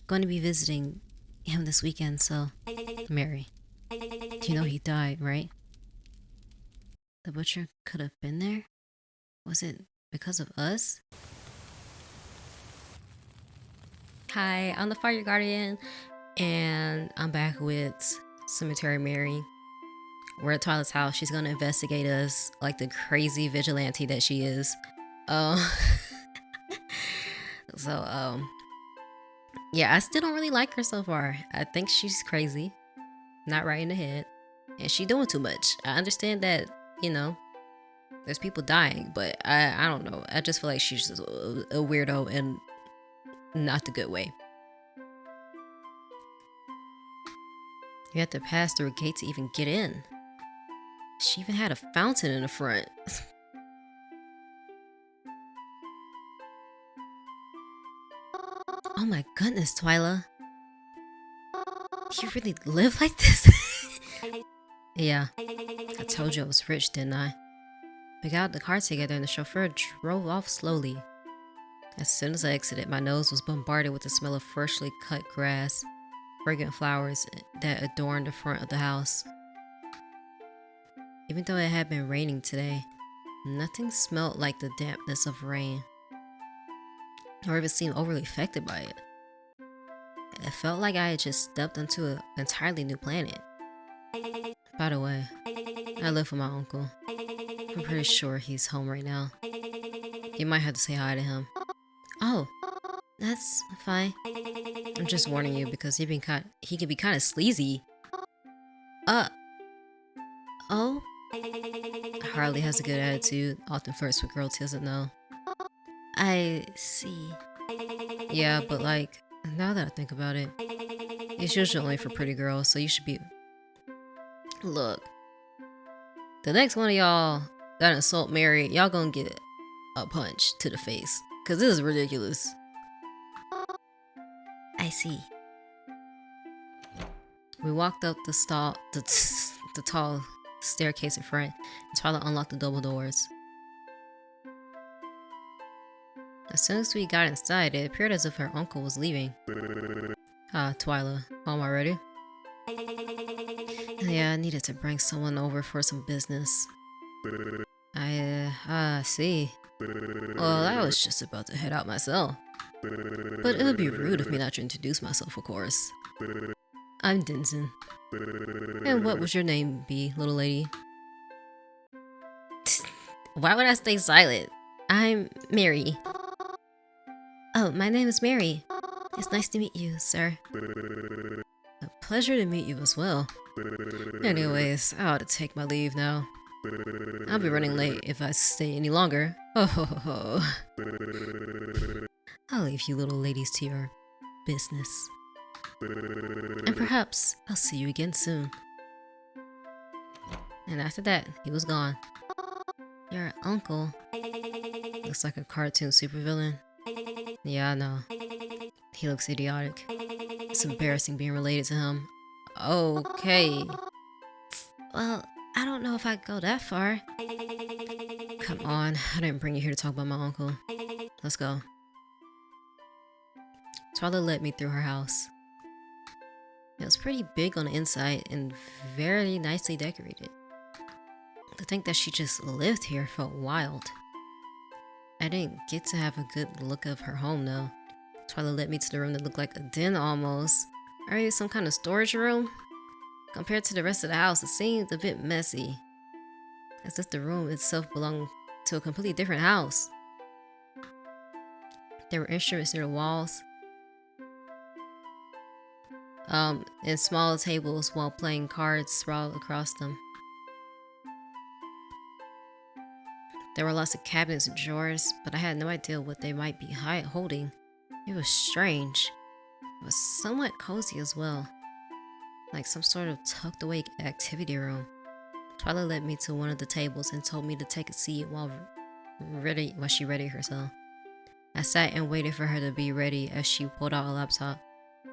going to be visiting him this weekend, so... Mary, you know he died, right? The butcher could have been there? Was it because of us? Hi, I'm the Fire Guardian, and I'm back with Cemetery Mary. We're at Twyla's house. She's gonna investigate us like the crazy vigilante that she is. Um, so, yeah, I still don't really like her so far. I think she's crazy, not right in the head, and she doing too much. I understand that, you know, there's people dying, but I don't know. I just feel like she's just a weirdo and not the good way. You have to pass through a gate to even get in. She even had a fountain in the front. Oh my goodness, Twyla. You really live like this? Yeah, I told you I was rich, didn't I? We got out the car together and the chauffeur drove off slowly. As soon as I exited, my nose was bombarded with the smell of freshly cut grass, fragrant flowers that adorned the front of the house. Even though it had been raining today, nothing smelled like the dampness of rain, or even seemed overly affected by it. It felt like I had just stepped onto an entirely new planet. By the way, I live with my uncle. I'm pretty sure he's home right now. You might have to say hi to him. Oh, that's fine. I'm just warning you because he can be kind of sleazy. Oh? Harley has a good attitude, often flirts with girls he doesn't know. I see. Yeah, but like, now that I think about it, it's usually only for pretty girls, so you should be... Look, the next one of y'all that insult Mary, y'all gonna get a punch to the face. Cause this is ridiculous. I see. We walked up the tall staircase in front, and Twyla unlocked the double doors. As soon as we got inside, it appeared as if her uncle was leaving. Twyla, home already? Yeah, I needed to bring someone over for some business. I see. Well, I was just about to head out myself. But it would be rude of me not to introduce myself, of course. I'm Denson. And what would your name be, little lady? Why would I stay silent? I'm Mary. Oh, my name is Mary. It's nice to meet you, sir. A pleasure to meet you as well. Anyways, I ought to take my leave now. I'll be running late if I stay any longer. Oh, ho, ho, ho. I'll leave you little ladies to your business. And perhaps I'll see you again soon. And after that, he was gone. Your uncle looks like a cartoon supervillain. Yeah, I know. He looks idiotic. It's embarrassing being related to him. Okay. Well, I don't know if I'd go that far. Come on, I didn't bring you here to talk about my uncle. Let's go. Twyla led me through her house. It was pretty big on the inside and very nicely decorated. To think that she just lived here felt wild. I didn't get to have a good look of her home though. Twyla led me to the room that looked like a den almost, or maybe some kind of storage room. Compared to the rest of the house, it seemed a bit messy, as if the room itself belonged to a completely different house. There were instruments near the walls, and small tables while playing cards sprawled across them. There were lots of cabinets and drawers, but I had no idea what they might be holding. It was strange. It was somewhat cozy as well, like some sort of tucked away activity room. Twyla led me to one of the tables and told me to take a seat while she readied herself. I sat and waited for her to be ready as she pulled out a laptop,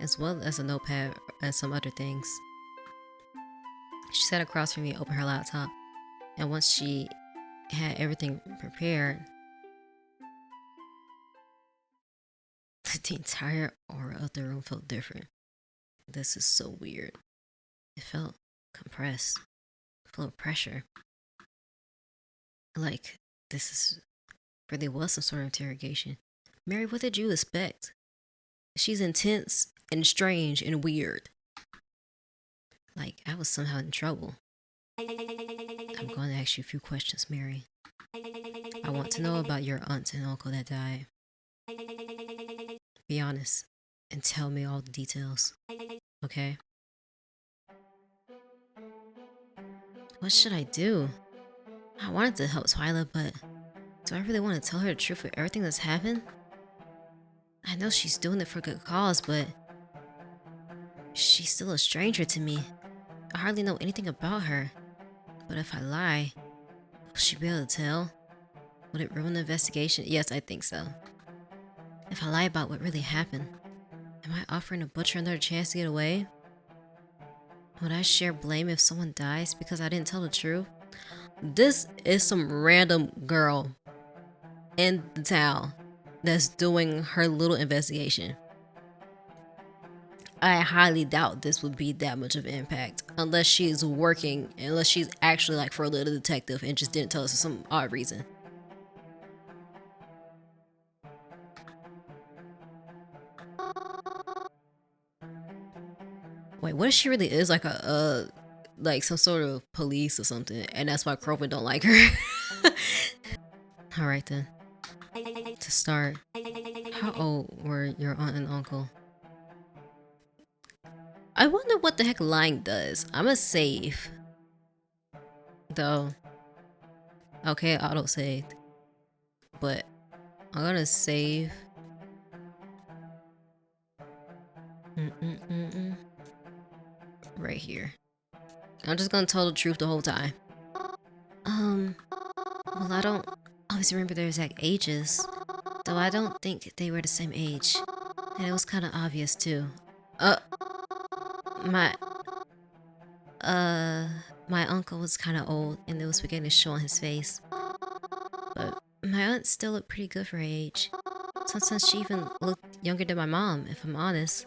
as well as a notepad and some other things. She sat across from me and opened her laptop, and once she had everything prepared, The entire aura of the room felt different. This is so weird. It felt compressed, full of pressure. Like, this is really was some sort of interrogation. Mary, what did you expect? She's intense and strange and weird. Like, I was somehow in trouble. I'm going to ask you a few questions, Mary. I want to know about your aunt and uncle that died. Be honest and tell me all the details, okay? What should I do? I wanted to help Twyla, but do I really want to tell her the truth of everything that's happened? I know she's doing it for a good cause, but she's still a stranger to me. I hardly know anything about her. But if I lie, will she be able to tell? Would it ruin the investigation? Yes, I think so. If I lie about what really happened, am I offering a butcher another chance to get away? Would I share blame if someone dies because I didn't tell the truth? This is some random girl in the town that's doing her little investigation. I highly doubt this would be that much of an impact unless she's working, unless she's actually like for a little detective and just didn't tell us for some odd reason. Wait, what if she really is like like some sort of police or something, and that's why Croven don't like her? All right then. To start, how old were your aunt and uncle? I wonder what the heck lying does. I'ma save though. Okay, auto saved, but I'm gonna save. Right here. I'm just gonna tell the truth the whole time. Well, I don't always remember their exact ages, though I don't think they were the same age, and it was kind of obvious too. Uh, my my uncle was kind of old, and it was beginning to show on his face. But my aunt still looked pretty good for her age. Sometimes she even looked younger than my mom, if I'm honest.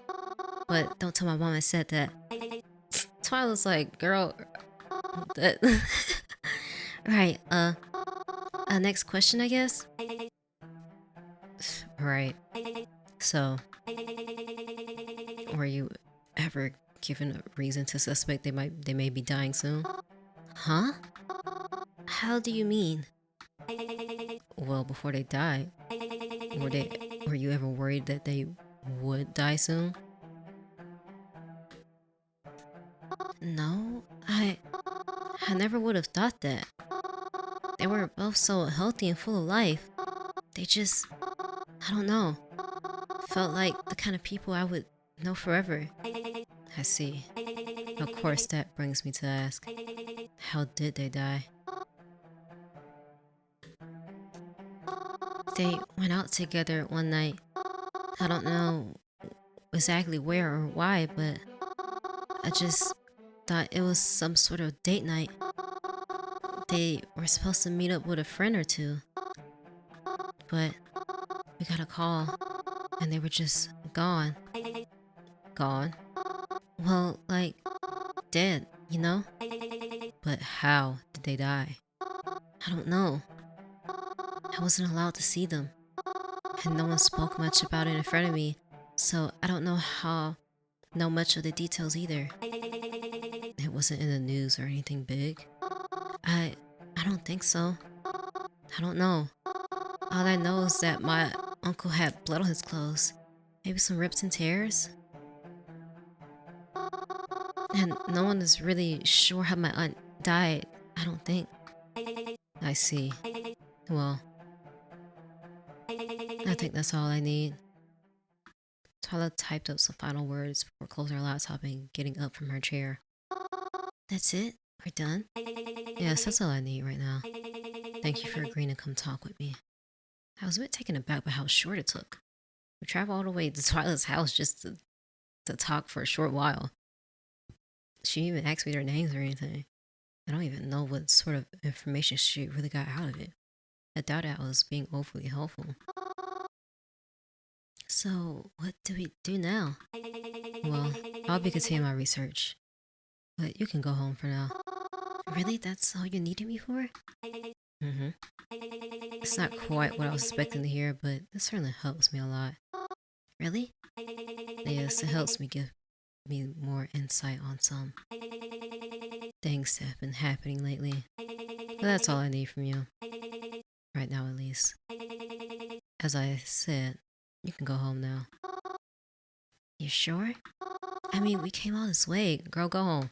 But don't tell my mom I said that. Twyla's like, girl, that. Right. Next question, I guess. Right. So, were you ever given a reason to suspect they may be dying soon? Huh? How do you mean? Well, before they died, were you ever worried that they would die soon? No, I never would have thought that. They were both so healthy and full of life. They just, I don't know, felt like the kind of people I would know forever. I see. Of course, that brings me to ask, how did they die? They went out together one night. I don't know exactly where or why, but I just thought it was some sort of date night. They were supposed to meet up with a friend or two, but we got a call and they were just gone. Gone? Well, like, dead, you know? But how did they die? I don't know. I wasn't allowed to see them, and no one spoke much about it in front of me, so I don't know much of the details either. It wasn't in the news or anything big. I I don't think so. I don't know. All I know is that my uncle had blood on his clothes. Maybe some rips and tears. And no one is really sure how my aunt died, I don't think. I see. Well, I think that's all I need. Twyla typed up some final words before closing her laptop and getting up from her chair. That's it? We're done? Yes, that's all I need right now. Thank you for agreeing to come talk with me. I was a bit taken aback by how short it took. We traveled all the way to Twyla's house just to talk for a short while. She didn't even asked me their names or anything. I don't even know what sort of information she really got out of it. I doubt I was being overly helpful. So, what do we do now? Well, I'll be continuing my research, but you can go home for now. Really? That's all you needed me for? Mm-hmm. It's not quite what I was expecting to hear, but it certainly helps me a lot. Really? Yes, it helps me give me more insight on some things that have been happening lately. But that's all I need from you. Right now, at least. As I said, you can go home now. You sure? I mean, we came all this way. Girl, go home.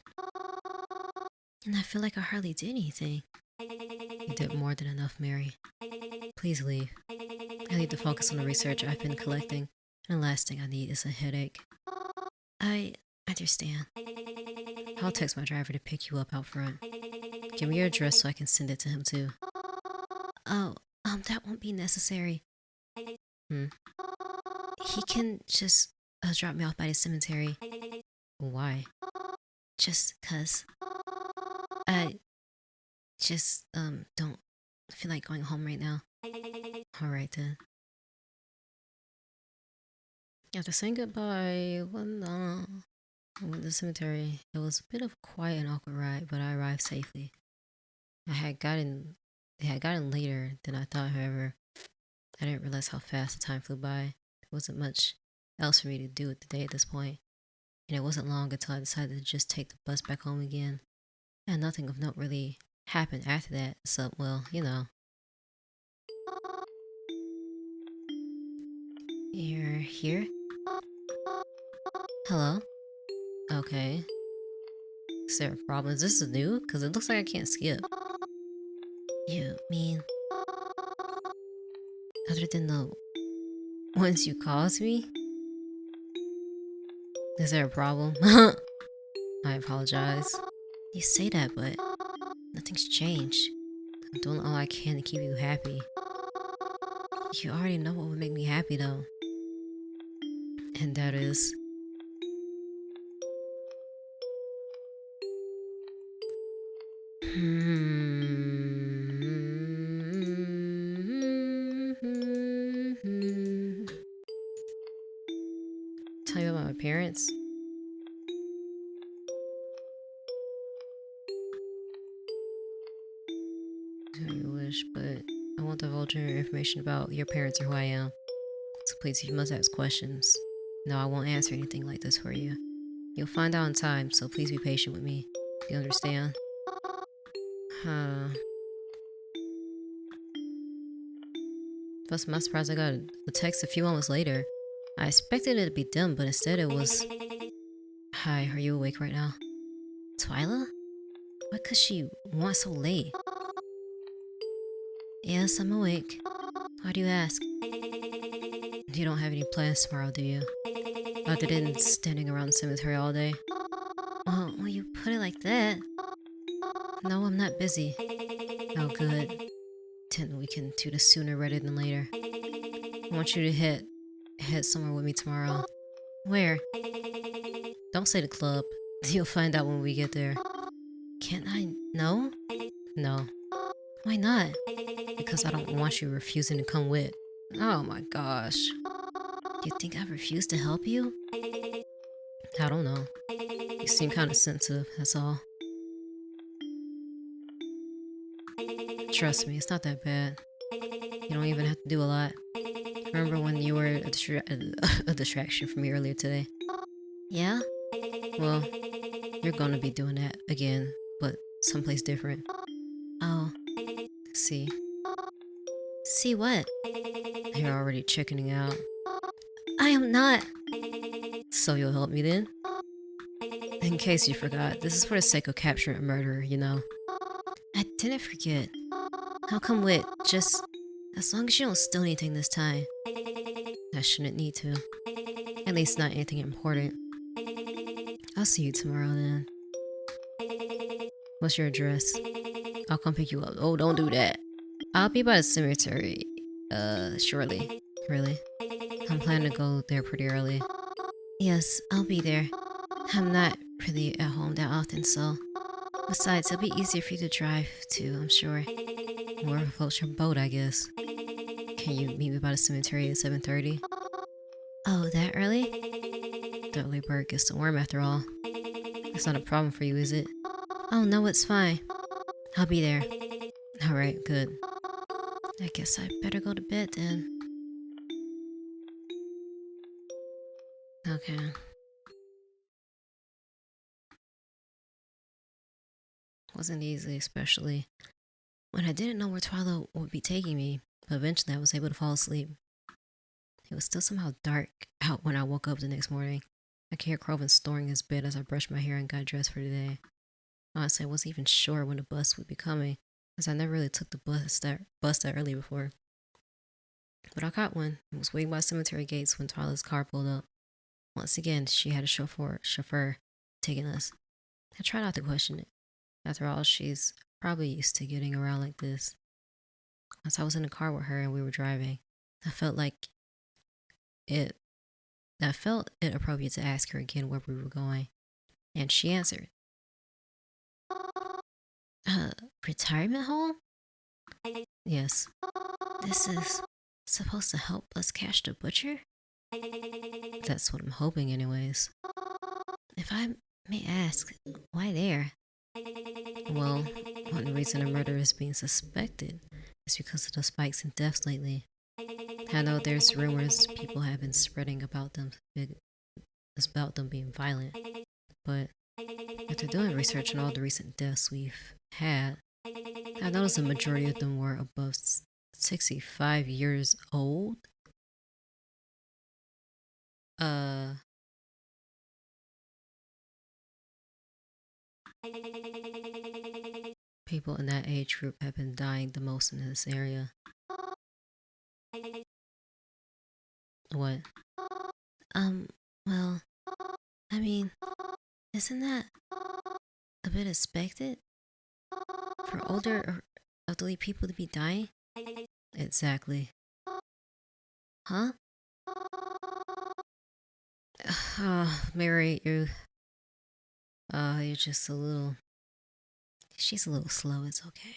And I feel like I hardly did anything. You did more than enough, Mary. Please leave. I need to focus on the research I've been collecting, and the last thing I need is a headache. I understand. I'll text my driver to pick you up out front. Give me your address so I can send it to him too. Oh, that won't be necessary. Hmm. He can just drop me off by the cemetery. Why? Just 'cause I just don't feel like going home right now. Alright then. After saying goodbye, I went to the cemetery. It was a bit of a quiet and awkward ride, but I arrived safely. I had gotten it had gotten later than I thought, however. I didn't realize how fast the time flew by. There wasn't much else for me to do with the day at this point, and it wasn't long until I decided to just take the bus back home again. And nothing of note really happened after that, so, well, you know. You're here? Hello? Okay. Is there a problem? Is this new? Because it looks like I can't skip. You mean, other than the ones you caused me? Is there a problem? I apologize. You say that, but nothing's changed. I'm doing all I can to keep you happy. You already know what would make me happy, though. And that is... Tell you about my parents? Do you wish, but I won't divulge your information about your parents or who I am. So please, if you must ask questions. No, I won't answer anything like this for you. You'll find out in time, so please be patient with me. You understand? Huh. Plus, my surprise, I got a text a few moments later. I expected it to be them, but instead it was... Hi, are you awake right now? Twyla? Why could she want so late? Yes, I'm awake. Why do you ask? You don't have any plans tomorrow, do you? Other than standing around the cemetery all day? Well, when you put it like that... No, I'm not busy. Oh, good. Then we can do this sooner rather than later. I want you to head somewhere with me tomorrow. Where? Don't say the club. You'll find out when we get there. Can't I? No? No. Why not? Because I don't want you refusing to come with. Oh my gosh. Do you think I refuse to help you? I don't know. You seem kind of sensitive, that's all. Trust me, it's not that bad. You don't even have to do a lot. Remember when you were a distraction for me earlier today? Yeah? Well, you're gonna be doing that again, but someplace different. Oh, see. See what? You're already chickening out. I am not. So you'll help me then? In case you forgot, this is for the sake of capturing a murderer, you know. I didn't forget. I'll come with, just as long as you don't steal anything this time. I shouldn't need to. At least not anything important. I'll see you tomorrow then. What's your address? I'll come pick you up. Oh, don't do that. I'll be by the cemetery, shortly. Really? I'm planning to go there pretty early. Yes, I'll be there. I'm not really at home that often, so... Besides, it'll be easier for you to drive, too, I'm sure. Or float your boat, I guess. Can you meet me by the cemetery at 7:30? Oh, that early? The early bird gets the worm after all. That's not a problem for you, is it? Oh, no, it's fine. I'll be there. Alright, good. I guess I better go to bed then. Okay. Wasn't easy, especially when I didn't know where Twyla would be taking me, but eventually I was able to fall asleep. It was still somehow dark out when I woke up the next morning. I could hear Crovin snoring in his bed as I brushed my hair and got dressed for the day. Honestly, I wasn't even sure when the bus would be coming, as I never really took the bus that early before. But I caught one and was waiting by cemetery gates when Twyla's car pulled up. Once again, she had a chauffeur taking us. I tried not to question it. After all, she's probably used to getting around like this. Once I was in the car with her and we were driving, I felt like it I felt it appropriate to ask her again where we were going. And she answered, uh, retirement home? Yes. This is supposed to help us catch the butcher? That's what I'm hoping, anyways. If I may ask, why there? Well, one reason a murder is being suspected is because of the spikes in deaths lately. I know there's rumors people have been spreading about them being violent, but after doing research on all the recent deaths we've had, I noticed the majority of them were above 65 years old. Uh, People in that age group have been dying the most in this area. What? Um, well, I mean, isn't that a bit expected for older or elderly people to be dying? Exactly. Huh? Mary, you're just a little. She's a little slow. It's okay.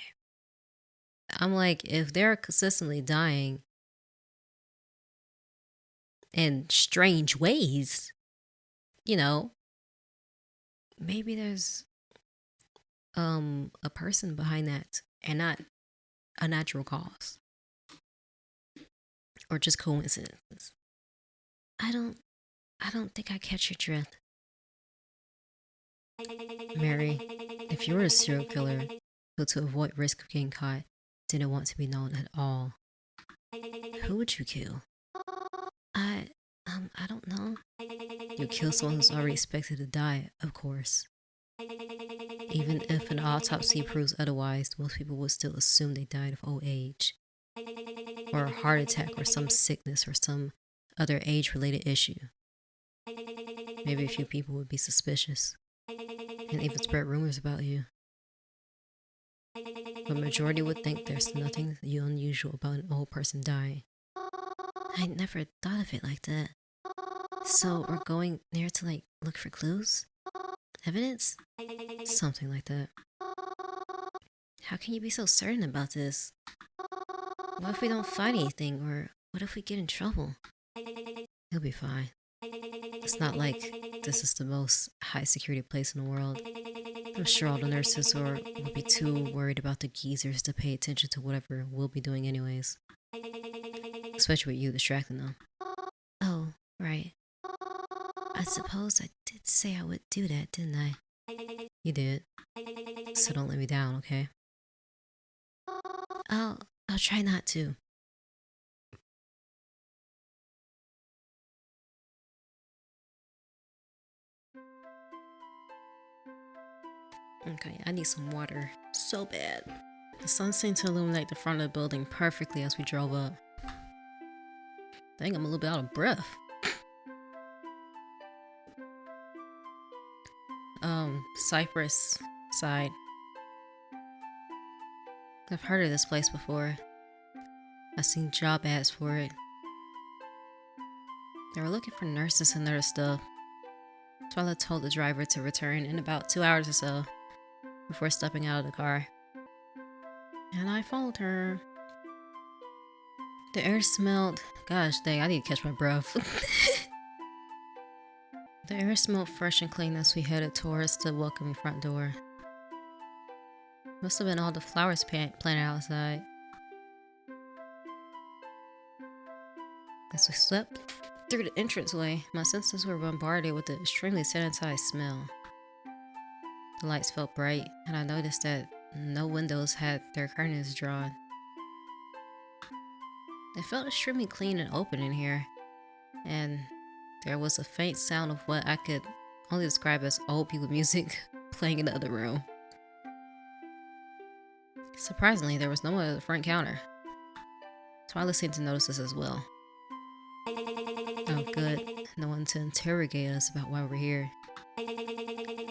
I'm like, if they're consistently dying in strange ways, you know, maybe there's a person behind that and not a natural cause or just coincidences. I don't I don't think I catch your drift. Mary, if you were a serial killer who to avoid risk of getting caught didn't want to be known at all, who would you kill? I don't know. You kill someone who's already expected to die, of course. Even if an autopsy proves otherwise, most people would still assume they died of old age, or a heart attack, or some sickness, or some other age related issue. Maybe a few people would be suspicious and even spread rumors about you. But majority would think there's nothing unusual about an old person dying. I never thought of it like that. So we're going there to look for clues? Evidence? Something like that. How can you be so certain about this? What if we don't find anything, or what if we get in trouble? He'll be fine. It's not like this is the most high security place in the world. I'm sure all the nurses will be too worried about the geezers to pay attention to whatever we'll be doing anyways. Especially with you distracting them. Oh, right. I suppose I did say I would do that, didn't I? You did. So don't let me down, okay? I'll try not to. Okay, I need some water. So bad. The sun seemed to illuminate the front of the building perfectly as we drove up. Dang, I'm a little bit out of breath. Cypress side. I've heard of this place before. I've seen job ads for it. They were looking for nurses and other stuff. Twyla told the driver to return in about 2 hours or so before stepping out of the car. And I followed her. The air smelled. Gosh dang, I need to catch my breath. The air smelled fresh and clean as we headed towards the welcoming front door. Must have been all the flowers planted outside. As we swept through the entranceway, my senses were bombarded with the extremely sanitized smell. The lights felt bright, and I noticed that no windows had their curtains drawn. It felt extremely clean and open in here, and there was a faint sound of what I could only describe as old people music playing in the other room. Surprisingly, there was no one at the front counter. Twyla seemed to notice this as well. Oh good, no one to interrogate us about why we're here.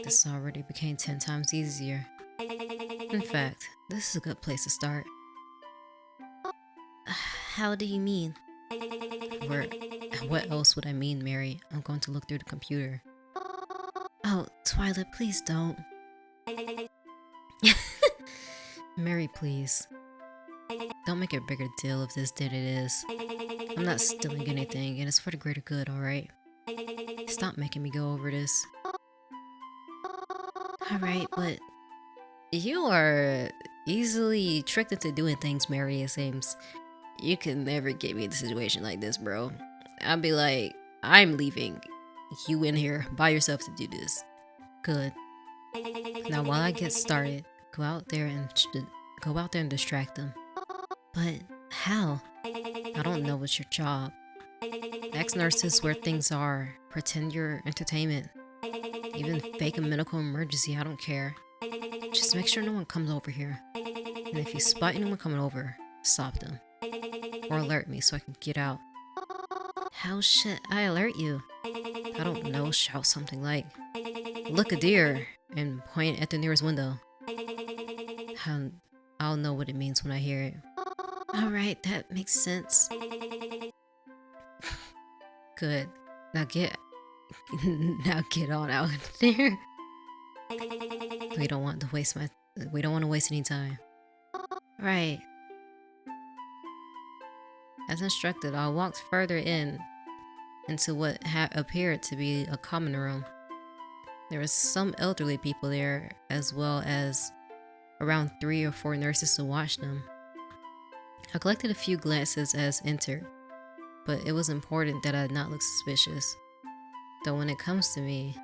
This already became 10 times easier. In fact, this is a good place to start. How do you mean? Where, what else would I mean, Mary? I'm going to look through the computer. Oh, Twyla, please don't. Mary, please. Don't make a bigger deal of this than it is. I'm not stealing anything, and it's for the greater good, alright? Stop making me go over this. Alright, but you are easily tricked into doing things, Mary, it seems. You can never get me in a situation like this, bro. I'll be like, I'm leaving. You in here by yourself to do this. Good. Now while I get started, go out there and distract them. But how? I don't know what's your job. Ask nurses where things are. Pretend you're entertainment. Even fake a medical emergency, I don't care. Just make sure no one comes over here. And if you spot anyone coming over, stop them. Or alert me so I can get out. How should I alert you? I don't know, shout something like, look a deer, and point at the nearest window. I'll know what it means when I hear it. Alright, that makes sense. Good. Now get on out there. We don't want to waste any time. Right. As instructed, I walked further into what appeared to be a common room. There were some elderly people there, as well as around 3 or 4 nurses to watch them. I collected a few glances as entered, but it was important that I not look suspicious. Though when it comes to me,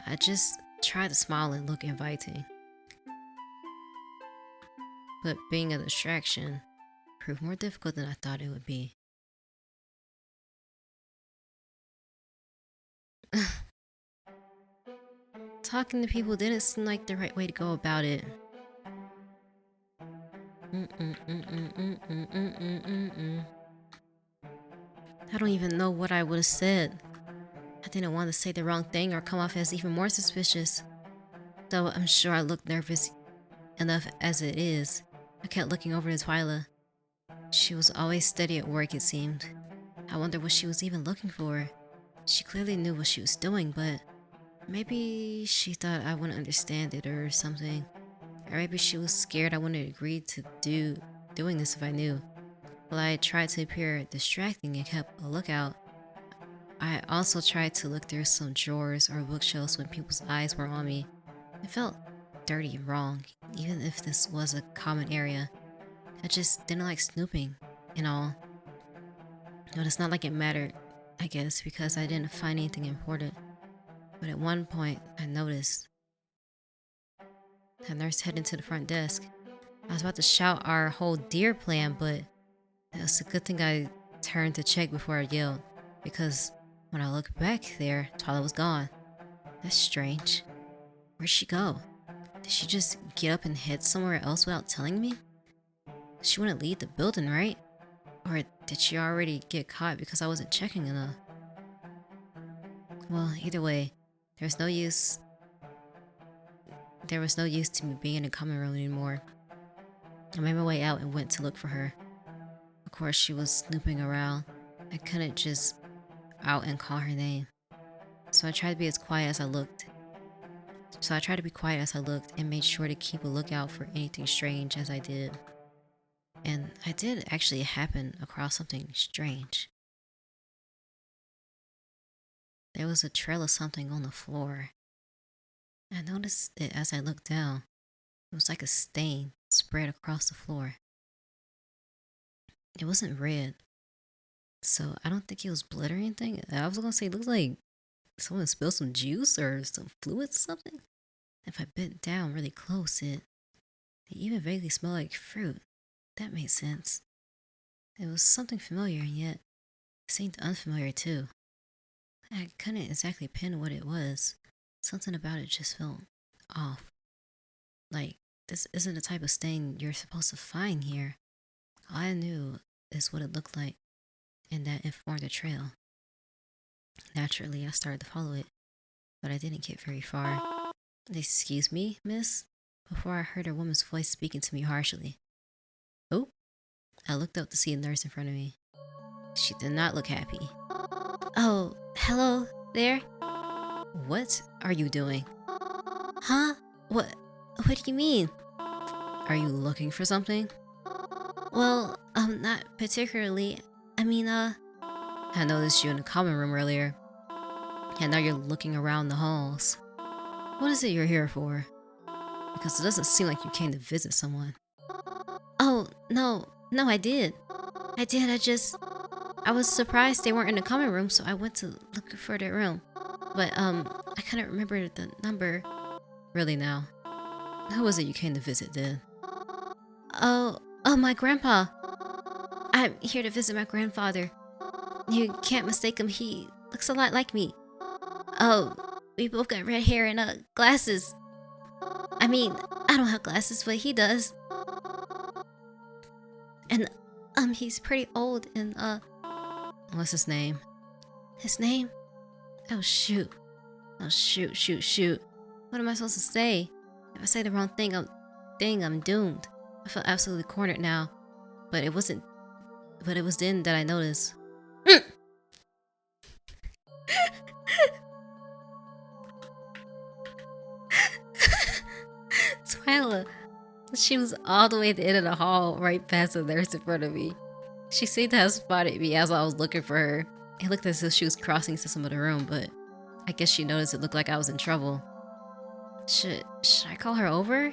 I just try to smile and look inviting. But being a distraction proved more difficult than I thought it would be. Talking to people didn't seem like the right way to go about it. I don't even know what I would have said. I didn't want to say the wrong thing or come off as even more suspicious. Though I'm sure I looked nervous enough as it is. I kept looking over to Twyla. She was always steady at work, it seemed. I wondered what she was even looking for. She clearly knew what she was doing, but maybe she thought I wouldn't understand it or something. Or maybe she was scared I wouldn't agree to doing this if I knew. While I tried to appear distracting and kept a lookout, I also tried to look through some drawers or bookshelves when people's eyes were on me. It felt dirty and wrong, even if this was a common area. I just didn't like snooping and all. But it's not like it mattered, I guess, because I didn't find anything important. But at one point, I noticed the nurse heading to the front desk. I was about to shout our whole deer plan, but it was a good thing I turned to check before I yelled, because when I looked back there, Twyla was gone. That's strange. Where'd she go? Did she just get up and head somewhere else without telling me? She wouldn't leave the building, right? Or did she already get caught because I wasn't checking enough? Well, either way, there was no use to me being in the common room anymore. I made my way out and went to look for her. Of course, she was snooping around. I couldn't just out and call her name. So I tried to be quiet as I looked and made sure to keep a lookout for anything strange as I did. And I did actually happen across something strange. There was a trail of something on the floor. I noticed it as I looked down. It was like a stain spread across the floor. It wasn't red, so I don't think it was blood or anything. I was gonna say it looked like someone spilled some juice or some fluid, something. If I bent down really close, it even vaguely smelled like fruit. That made sense. It was something familiar, and yet it seemed unfamiliar too. I couldn't exactly pin what it was. Something about it just felt off. Like, this isn't the type of stain you're supposed to find here. All I knew is what it looked like, and that informed the trail. Naturally, I started to follow it, but I didn't get very far. Excuse me, miss? Before I heard a woman's voice speaking to me harshly. Oh, I looked up to see a nurse in front of me. She did not look happy. Oh, hello there. What are you doing? Huh? What do you mean? Are you looking for something? Well, not particularly. I mean, I noticed you in the common room earlier, and now you're looking around the halls. What is it you're here for? Because it doesn't seem like you came to visit someone. Oh, no, I did. I was surprised they weren't in the common room, so I went to look for their room. But, I couldn't remember the number. Really now? Who was it you came to visit then? Oh, my grandpa. I'm here to visit my grandfather. You can't mistake him, he looks a lot like me. Oh, we both got red hair and, glasses. I mean, I don't have glasses, but he does. And, he's pretty old and, what's his name? His name? Oh, shoot. Oh, shoot. What am I supposed to say? If I say the wrong thing, I'm doomed. I feel absolutely cornered now. But it was then that I noticed. Twyla. She was all the way at the end of the hall, right past the nurse in front of me. She seemed to have spotted me as I was looking for her. It looked as if she was crossing to some other room, but I guess she noticed it looked like I was in trouble. Should I call her over?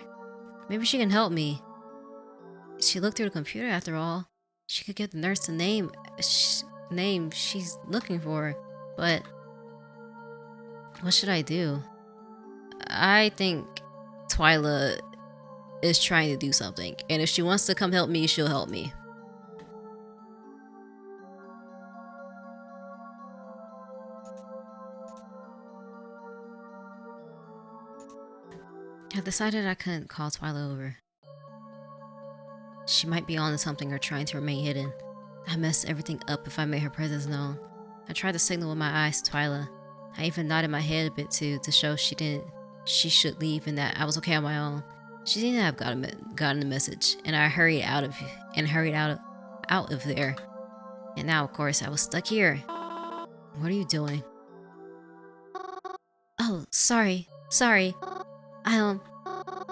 Maybe she can help me. She looked through the computer after all. She could give the nurse the name she's looking for. But what should I do? I think Twyla is trying to do something, and if she wants to come help me, she'll help me. I decided I couldn't call Twyla over. She might be on to something or trying to remain hidden. I messed everything up if I made her presence known. I tried to signal with my eyes to Twyla. I even nodded my head a bit too to show she should leave and that I was okay on my own. She didn't have gotten the message, and I hurried out of there. And now, of course, I was stuck here. What are you doing? Oh, sorry.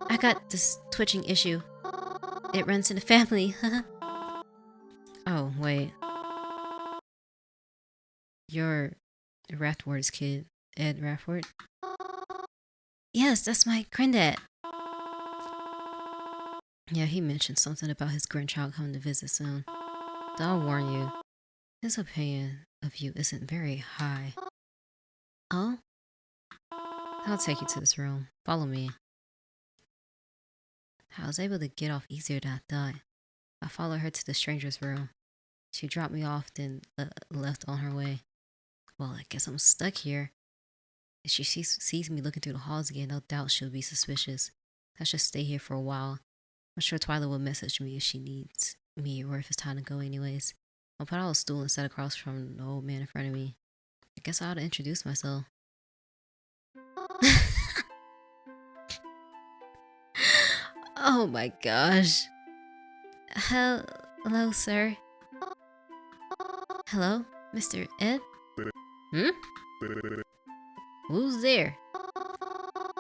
I got this twitching issue. It runs in the family. Oh, wait. You're Rathward's kid, Ed Rathward? Yes, that's my granddad. Yeah, he mentioned something about his grandchild coming to visit soon. So I'll warn you, his opinion of you isn't very high. Oh? I'll take you to this room. Follow me. I was able to get off easier than I thought. I followed her to the stranger's room. She dropped me off, then left on her way. Well, I guess I'm stuck here. If she sees me looking through the halls again, no doubt she'll be suspicious. I should stay here for a while. I'm sure Twyla will message me if she needs me or if it's time to go anyways. I'll put out a stool and sit across from the old man in front of me. I guess I ought to introduce myself. Oh my gosh. Hello, sir. Hello, Mr. Ed? Hmm? Who's there?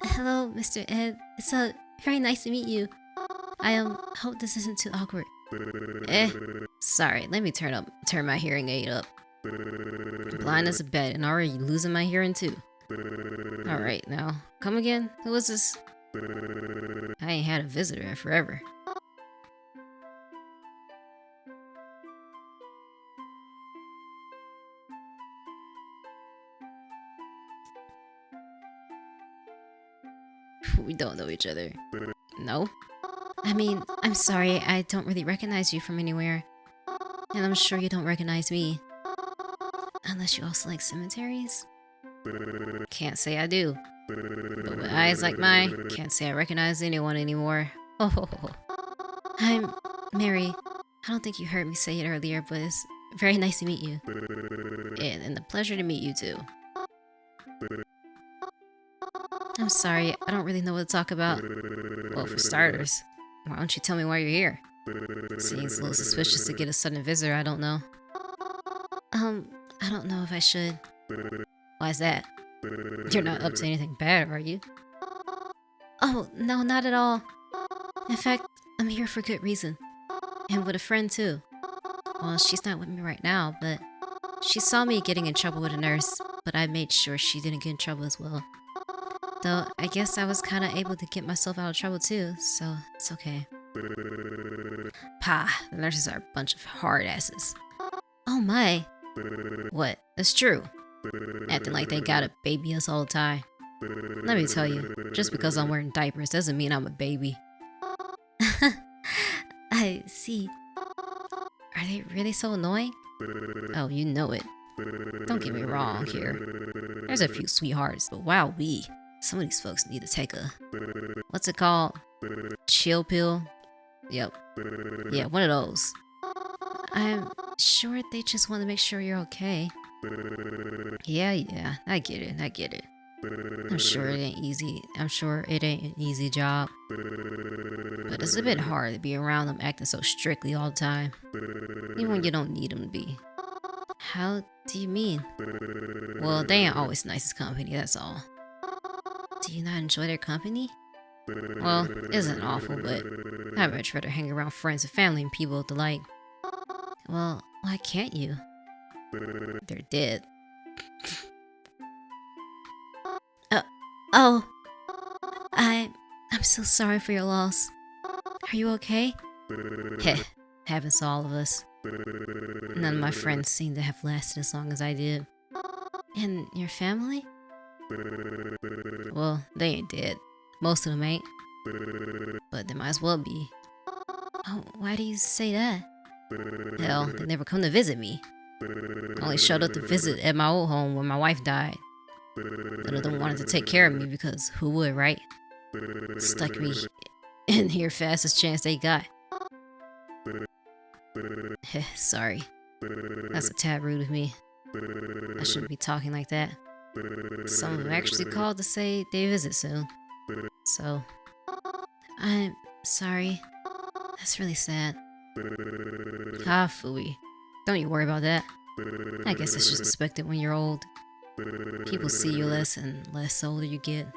Hello, Mr. Ed. It's very nice to meet you. I hope this isn't too awkward. Eh, sorry, let me turn my hearing aid up. I'm blind as a bat and already losing my hearing too. Alright, now, come again? Who is this? I ain't had a visitor in forever. We don't know each other. No? I mean, I'm sorry, I don't really recognize you from anywhere. And I'm sure you don't recognize me. Unless you also like cemeteries? Can't say I do. But with eyes like mine, can't say I recognize anyone anymore. Oh, I'm Mary. I don't think you heard me say it earlier, but it's very nice to meet you. And a pleasure to meet you too. I'm sorry, I don't really know what to talk about. Well, for starters, why don't you tell me why you're here? Seems a little suspicious to get a sudden visitor I don't know. I don't know if I should. Why's that? You're not up to anything bad, are you? Oh, no, not at all. In fact, I'm here for good reason. And with a friend, too. Well, she's not with me right now, but she saw me getting in trouble with a nurse, but I made sure she didn't get in trouble as well. Though, I guess I was kinda able to get myself out of trouble, too, so it's okay. Pah, the nurses are a bunch of hard asses. Oh my. What? That's true. Acting like they gotta baby us all the time. Let me tell you, just because I'm wearing diapers doesn't mean I'm a baby. I see. Are they really so annoying? Oh, you know it. Don't get me wrong here. There's a few sweethearts, but wowee. Some of these folks need to take a... What's it called? Chill pill? Yep. Yeah, one of those. I'm sure they just want to make sure you're okay. Yeah, I get it. I'm sure it ain't easy. I'm sure it ain't an easy job. But it's a bit hard to be around them acting so strictly all the time. Even when you don't need them to be. How do you mean? Well, they ain't always the nicest company, that's all. Do you not enjoy their company? Well, it isn't awful, but I'd much rather hang around friends and family and people with the like. Well, why can't you? They're dead. Oh. I'm so sorry for your loss. Are you okay? Heh, happens to all of us. None of my friends seem to have lasted as long as I did. And your family? Well, they ain't dead. Most of them ain't. But they might as well be. Oh, why do you say that? Hell, they never come to visit me. Only showed up to visit at my old home when my wife died. None of them wanted to take care of me because who would, right? Stuck me in here fastest chance they got. Sorry. That's a tad rude of me. I shouldn't be talking like that. Some of them actually called to say they visit soon. So, I'm sorry. That's really sad. Ah, phooey. Don't you worry about that. I guess it's just expected when you're old. People see you less and less the older you get.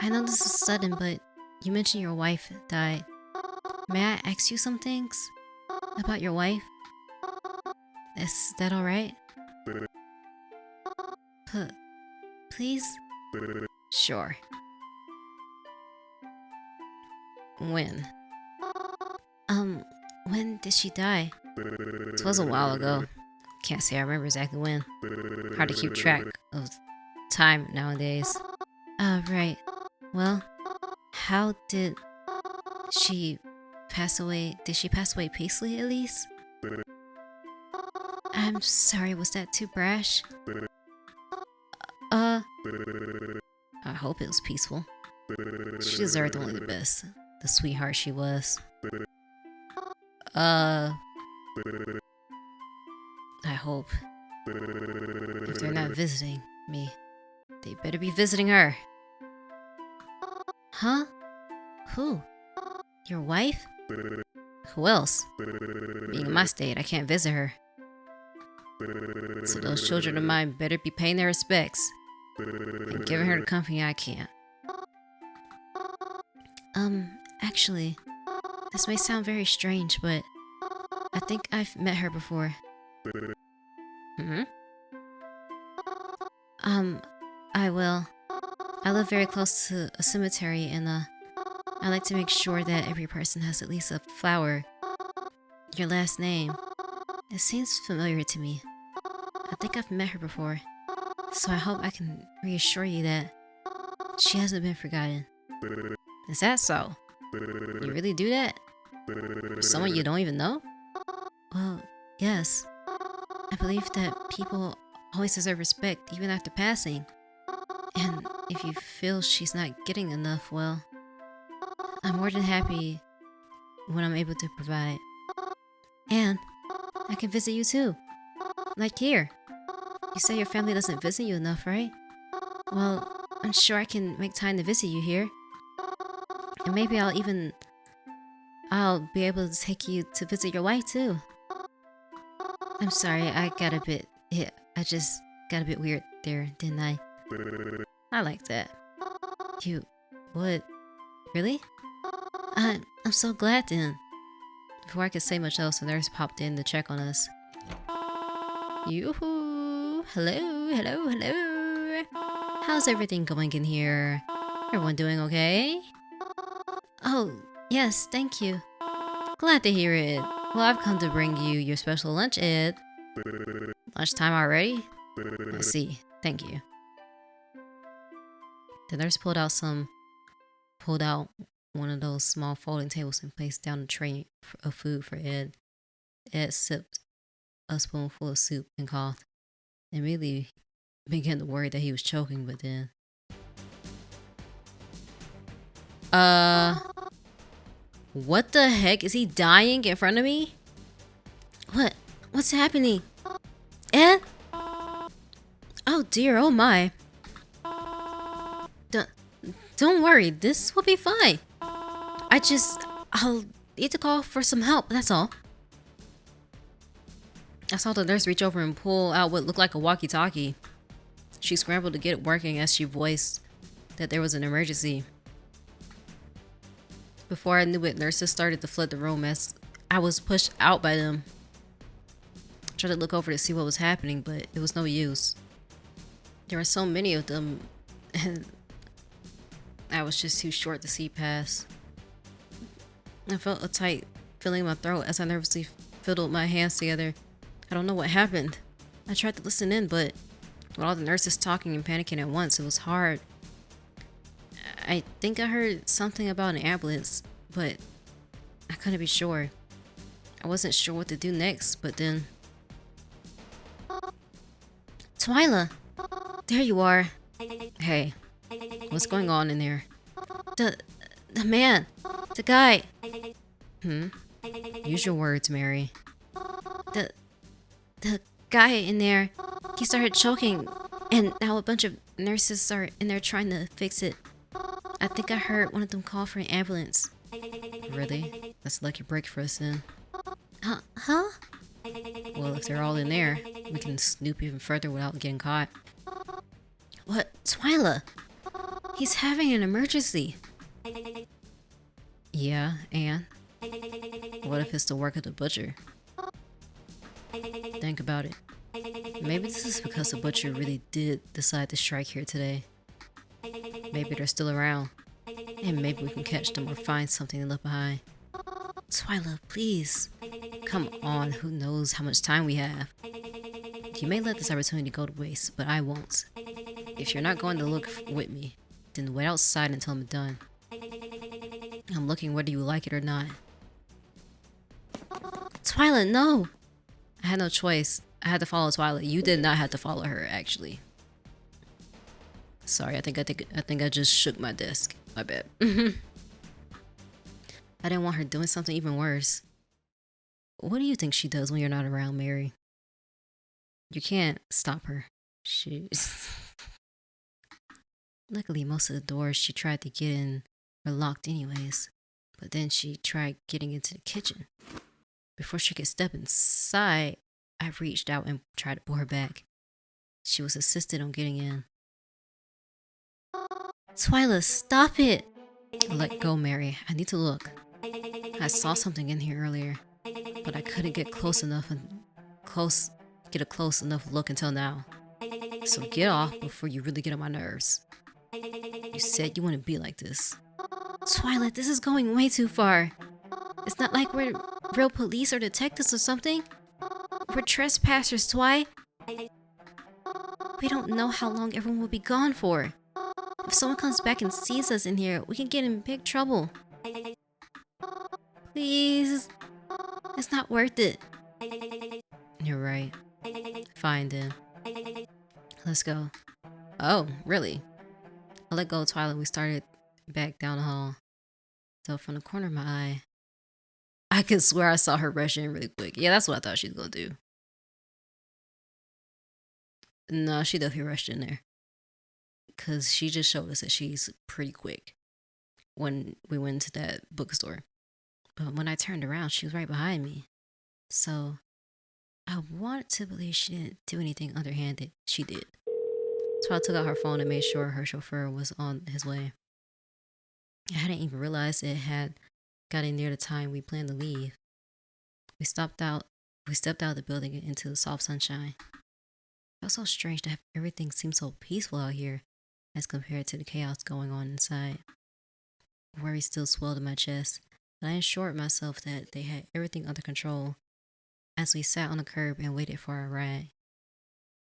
I know this is sudden, but you mentioned your wife died. May I ask you some things about your wife? Is that alright? Please? Sure. When? When did she die? It was a while ago. Can't say I remember exactly when. Hard to keep track of time nowadays. Right. Well, how did she pass away? Did she pass away peacefully at least? I'm sorry, was that too brash? I hope it was peaceful. She deserved only the best. The sweetheart she was. I hope. If they're not visiting me, they better be visiting her. Huh? Who? Your wife? Who else? Being in my state, I can't visit her. So those children of mine better be paying their respects. and giving her the company I can't. Actually, this may sound very strange, but I think I've met her before. Hmm? I will. I live very close to a cemetery, and I like to make sure that every person has at least a flower. Your last name. It seems familiar to me. I think I've met her before, so I hope I can reassure you that she hasn't been forgotten. Is that so? You really do that? For someone you don't even know? Well, yes. I believe that people always deserve respect, even after passing. And if you feel she's not getting enough, well, I'm more than happy when I'm able to provide. And I can visit you too. Like here. You say your family doesn't visit you enough, right? Well, I'm sure I can make time to visit you here. And maybe I'll be able to take you to visit your wife too. I'm sorry, I just got a bit weird there, didn't I? I like that. You would? Really? I'm so glad then. Before I could say much else, the nurse popped in to check on us. Yoo-hoo! Hello. How's everything going in here? Everyone doing okay? Oh, yes, thank you. Glad to hear it. Well, I've come to bring you your special lunch, Ed. Lunchtime already? I see. Thank you. The nurse pulled out one of those small folding tables and placed down a tray of food for Ed. Ed sipped a spoonful of soup and coughed. Immediately began to worry that he was choking, but then... What the heck? Is he dying in front of me? What's happening? Ed? Oh dear, oh my. Don't worry, this will be fine. I'll need to call for some help, that's all. I saw the nurse reach over and pull out what looked like a walkie-talkie. She scrambled to get it working as she voiced that there was an emergency. Before I knew it, nurses started to flood the room as I was pushed out by them. I tried to look over to see what was happening, but it was no use. There were so many of them, and I was just too short to see past. I felt a tight feeling in my throat as I nervously fiddled my hands together. I don't know what happened. I tried to listen in, but with all the nurses talking and panicking at once, it was hard. I think I heard something about an ambulance, but I couldn't be sure. I wasn't sure what to do next, but then... Twyla! There you are. Hey, what's going on in there? The man! The guy! Use your words, Mary. The guy in there, he started choking, and now a bunch of nurses are in there trying to fix it. I think I heard one of them call for an ambulance. Really? That's a lucky break for us then. Huh? Well, if they're all in there, we can snoop even further without getting caught. What? Twyla! He's having an emergency. Yeah, and? What if it's the work of the butcher? Think about it. Maybe this is because the butcher really did decide to strike here today. Maybe they're still around. And maybe we can catch them or find something they left behind. Twyla, please. Come on, who knows how much time we have. You may let this opportunity go to waste, but I won't. If you're not going to look with me, then wait outside until I'm done. I'm looking whether you like it or not. Twyla, no! I had no choice. I had to follow Twyla. You did not have to follow her, actually. Sorry, I think I just shook my desk. My bad. I didn't want her doing something even worse. What do you think she does when you're not around, Mary? You can't stop her. Luckily, most of the doors she tried to get in were locked anyways. But then she tried getting into the kitchen. Before she could step inside, I reached out and tried to pull her back. She was assisted on getting in. Twyla, stop it! Let go, Mary. I need to look. I saw something in here earlier, but I couldn't get get a close enough look until now. So get off before you really get on my nerves. You said you wouldn't be like this. Twyla, this is going way too far. It's not like we're real police or detectives or something. We're trespassers, Twy. We don't know how long everyone will be gone for. If someone comes back and sees us in here, we can get in big trouble. Please. It's not worth it. You're right. Fine then. Let's go. Oh, really? I let go of Twyla and we started back down the hall. So from the corner of my eye, I could swear I saw her rush in really quick. Yeah, that's what I thought she was gonna do. No, she definitely rushed in there. Because she just showed us that she's pretty quick when we went into that bookstore. But when I turned around, she was right behind me. So I wanted to believe she didn't do anything underhanded. She did. So I took out her phone and made sure her chauffeur was on his way. I hadn't even realized it had gotten near the time we planned to leave. We stepped out of the building and into the soft sunshine. It felt so strange to have everything seem so peaceful out here as compared to the chaos going on inside. Worry still swelled in my chest, but I assured myself that they had everything under control as we sat on the curb and waited for our ride.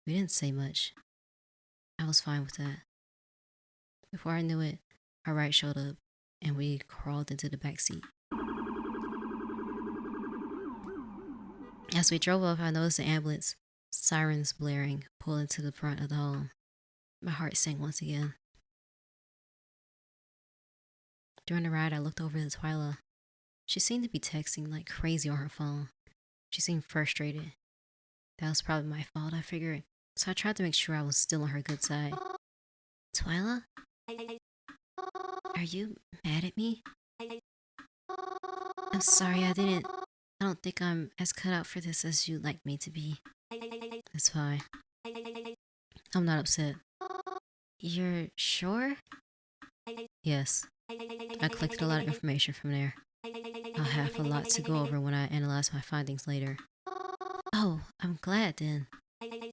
We didn't say much. I was fine with that. Before I knew it, our ride showed up and we crawled into the back seat. As we drove up, I noticed the ambulance, sirens blaring, pull into the front of the home. My heart sank once again. During the ride, I looked over at Twyla. She seemed to be texting like crazy on her phone. She seemed frustrated. That was probably my fault, I figured, so I tried to make sure I was still on her good side. Twyla? Are you mad at me? I'm sorry, I don't think I'm as cut out for this as you'd like me to be. It's fine. I'm not upset. You're sure? Yes. I collected a lot of information from there. I'll have a lot to go over when I analyze my findings later. Oh, I'm glad then. The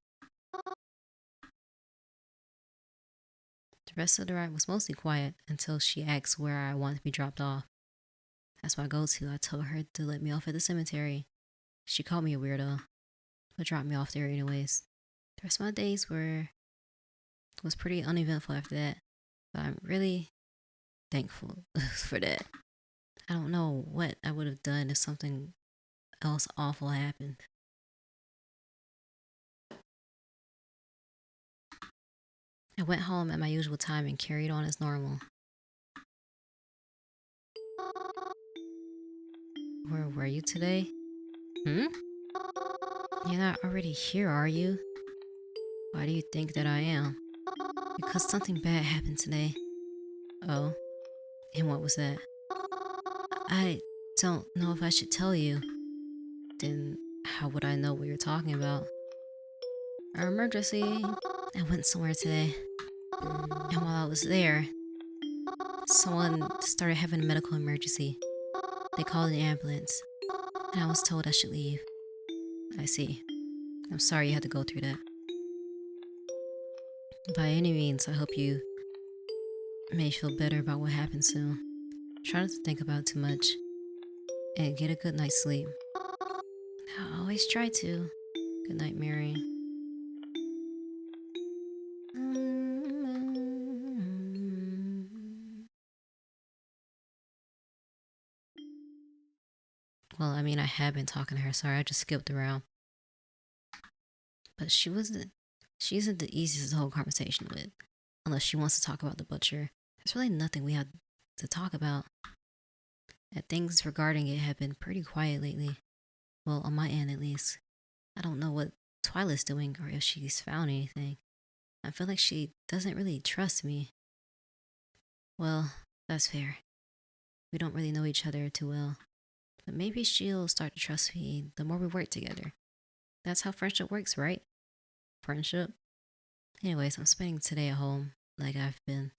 rest of the ride was mostly quiet until she asked where I wanted to be dropped off. That's my go-to. I told her to let me off at the cemetery. She called me a weirdo, but dropped me off there anyways. The rest of my days was pretty uneventful after that, but I'm really thankful for that. I don't know what I would have done if something else awful happened. I went home at my usual time and carried on as normal. Where were you today? Hmm? You're not already here, are you? Why do you think that I am? Because something bad happened today. Oh, and what was that? I don't know if I should tell you. Then how would I know what you're talking about? An emergency. I went somewhere today. And while I was there, someone started having a medical emergency. They called an ambulance, and I was told I should leave. I see. I'm sorry you had to go through that. By any means, I hope you may feel better about what happened soon. Try not to think about it too much, and get a good night's sleep. I always try to. Good night, Mary. Well, I mean, I have been talking to her. Sorry, I just skipped around. But she isn't the easiest to hold conversation with, unless she wants to talk about the butcher. There's really nothing we had to talk about. And things regarding it have been pretty quiet lately. Well, on my end at least. I don't know what Twyla's doing or if she's found anything. I feel like she doesn't really trust me. Well, that's fair. We don't really know each other too well. But maybe she'll start to trust me the more we work together. That's how friendship works, right? Friendship. Anyways, I'm spending today at home, like I've been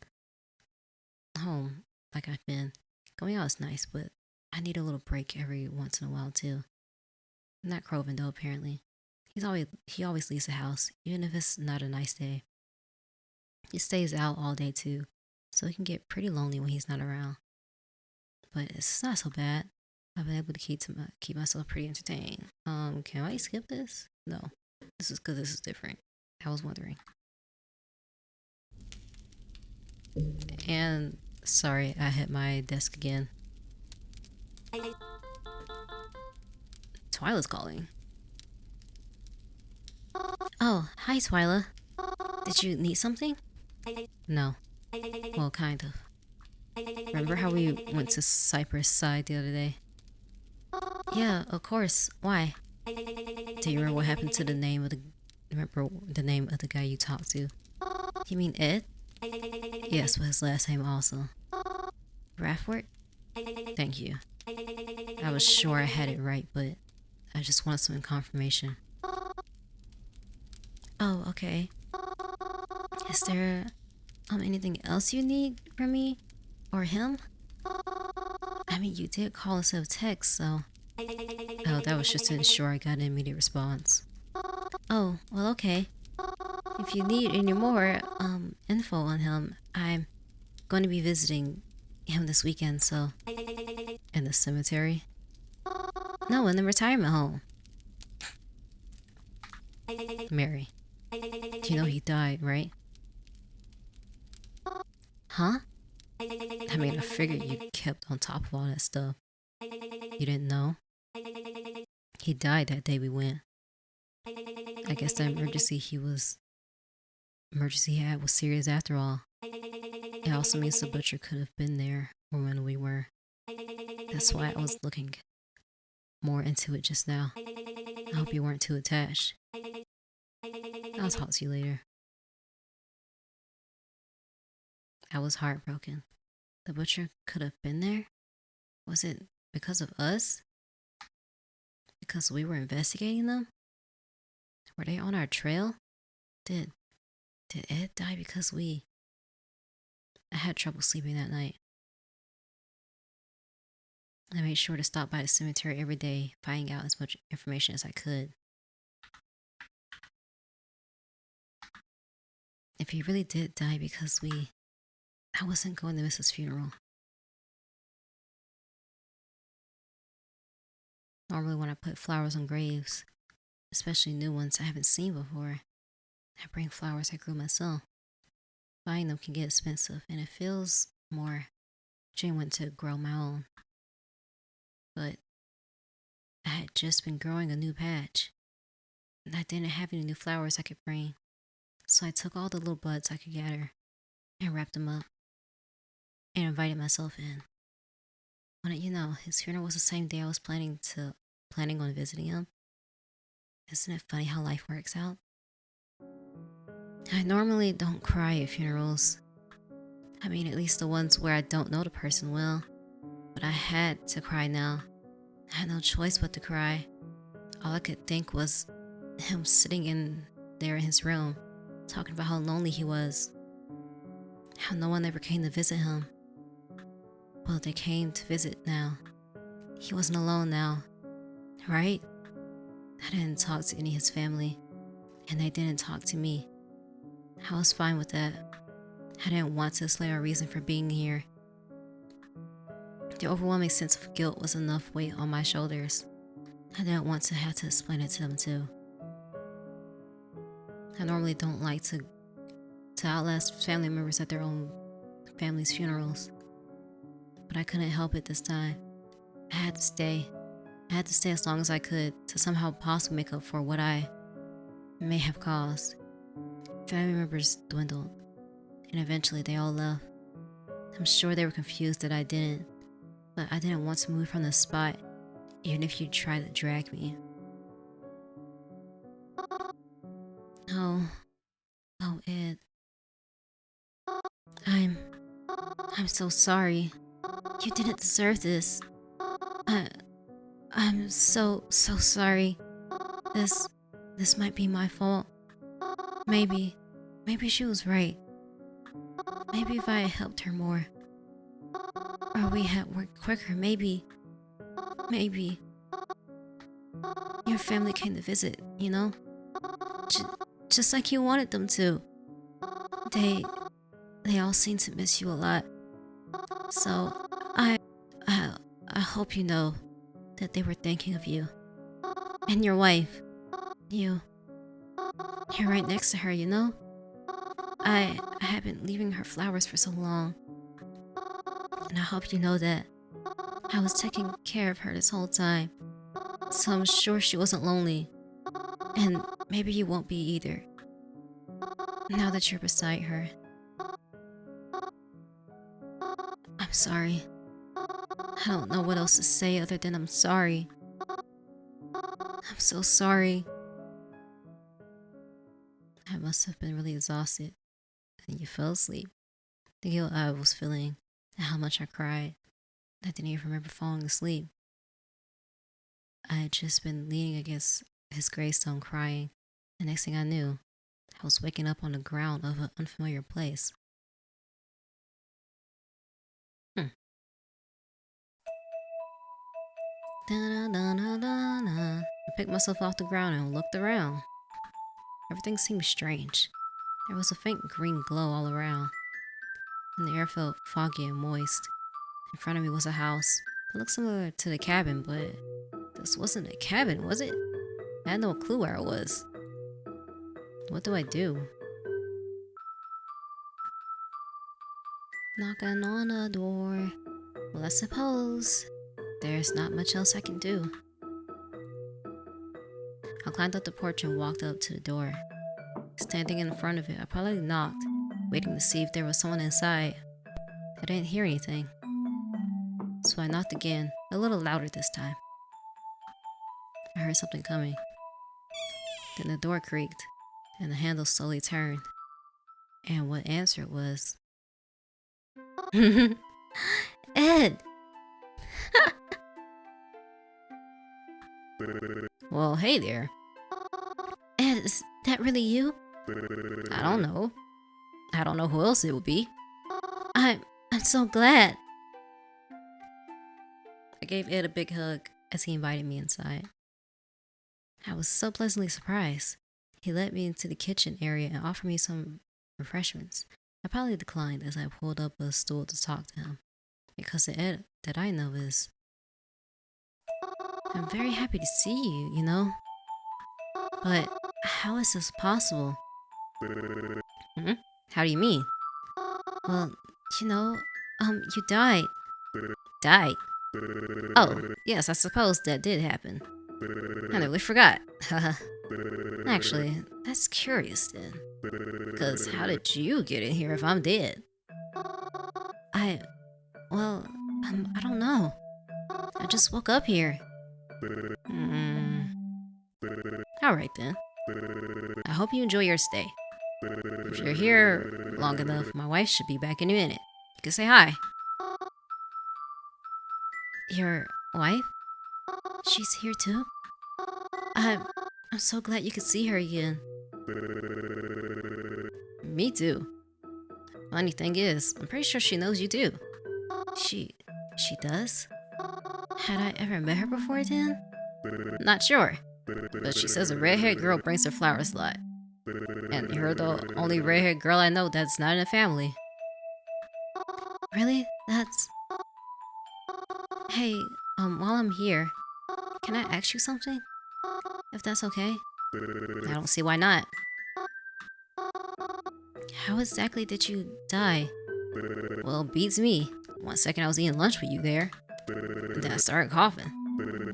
home, like I've been. Going out is nice, but I need a little break every once in a while too. Not Croven though, apparently. He always leaves the house, even if it's not a nice day. He stays out all day too, so it can get pretty lonely when he's not around. But it's not so bad. I've been able to keep myself pretty entertained. Can I skip this? No, this is because this is different. I was wondering. And sorry, I hit my desk again. Twyla's calling. Oh, hi, Twyla. Did you need something? No. Well, kind of. Remember how we went to Cypress Side the other day? Yeah, of course. Why? Do you remember what happened to the name of the... Remember the name of the guy you talked to? You mean Ed? Yes, but his last name also. Rafford? Thank you. I was sure I had it right, but I just want some confirmation. Oh, okay. Is there anything else you need from me? Or him? I mean, you did call instead of text, so... Oh, that was just to ensure I got an immediate response. Oh, well, okay. If you need any more, info on him, I'm going to be visiting him this weekend, so... In the cemetery? No, in the retirement home. Mary. You know he died, right? Huh? I mean, I figured you kept on top of all that stuff. You didn't know? He died that day we went. I guess the emergency he had was serious after all. It also means the butcher could have been there when we were. That's why I was looking more into it just now. I hope you weren't too attached. I'll talk to you later. I was heartbroken. The butcher could have been there? Was it because of us? Because we were investigating them? Were they on our trail? Did Ed die because I had trouble sleeping that night. I made sure to stop by the cemetery every day, finding out as much information as I could. If he really did die because I wasn't going to miss his funeral. Normally when I put flowers on graves, especially new ones I haven't seen before, I bring flowers I grew myself. Buying them can get expensive, and it feels more genuine to grow my own. But I had just been growing a new patch, and I didn't have any new flowers I could bring. So I took all the little buds I could gather and wrapped them up and invited myself in. His funeral was the same day I was planning on visiting him. Isn't it funny how life works out? I normally don't cry at funerals. I mean, at least the ones where I don't know the person well. But I had to cry now. I had no choice but to cry. All I could think was him sitting there in his room, talking about how lonely he was. How no one ever came to visit him. Well, they came to visit now. He wasn't alone now, right? I didn't talk to any of his family, and they didn't talk to me. I was fine with that. I didn't want to explain our reason for being here. The overwhelming sense of guilt was enough weight on my shoulders. I didn't want to have to explain it to them too. I normally don't like to outlast family members at their own family's funerals. But I couldn't help it this time. I had to stay. I had to stay as long as I could to somehow possibly make up for what I may have caused. Family members dwindled, and eventually they all left. I'm sure they were confused that I didn't, but I didn't want to move from the spot, even if you tried to drag me. Oh, Ed. I'm so sorry. You didn't deserve this. I'm so sorry. This might be my fault. Maybe she was right. Maybe if I helped her more, or we had worked quicker, maybe your family came to visit, you know? J- just like you wanted them to. They they all seem to miss you a lot. So I I hope you know that they were thinking of you. And your wife. You you're right next to her, you know? I have been leaving her flowers for so long. And I hope you know that I was taking care of her this whole time. So I'm sure she wasn't lonely. And maybe you won't be either. Now that you're beside her. I'm sorry. I don't know what else to say other than I'm sorry. I'm so sorry. I must have been really exhausted. And you fell asleep. The guilt I was feeling and how much I cried. I didn't even remember falling asleep. I had just been leaning against his gravestone crying. The next thing I knew, I was waking up on the ground of an unfamiliar place. Hmm. Da-da-da-da-da-da. I picked myself off the ground and looked around. Everything seemed strange. There was a faint green glow all around, and the air felt foggy and moist. In front of me was a house. It looked similar to the cabin, but this wasn't a cabin, was it? I had no clue where I was. What do I do? Knocking on a door. Well, I suppose there's not much else I can do. I climbed up the porch and walked up to the door. Standing in front of it, I probably knocked, waiting to see if there was someone inside. I didn't hear anything, so I knocked again, a little louder this time. I heard something coming. Then the door creaked, and the handle slowly turned. And what answered was, Ed! Well, hey there. Ed, is that really you? I don't know. I don't know who else it would be. I'm so glad. I gave Ed a big hug as he invited me inside. I was so pleasantly surprised. He led me into the kitchen area and offered me some refreshments. I probably declined as I pulled up a stool to talk to him, because the Ed that I know is, I'm very happy to see you, you know? But how is this possible? Hmm? How do you mean? Well, you know, you died. Died? Oh, yes, I suppose that did happen. I nearly forgot. Actually, that's curious then. Because how did you get in here if I'm dead? I, well, I don't know. I just woke up here. Hmm. Alright then. I hope you enjoy your stay. If you're here long enough, my wife should be back any minute. You can say hi. Your wife? She's here too? I'm, I'm so glad you could see her again. Me too. Funny thing is, I'm pretty sure she knows you too. She does? Had I ever met her before then? Not sure. But she says a redhead girl brings her flowers a lot. And you're the only redhead girl I know that's not in the family. Really? That's... Hey, while I'm here, can I ask you something? If that's okay? I don't see why not. How exactly did you die? Well, beats me. One second I was eating lunch with you there. And then I started coughing.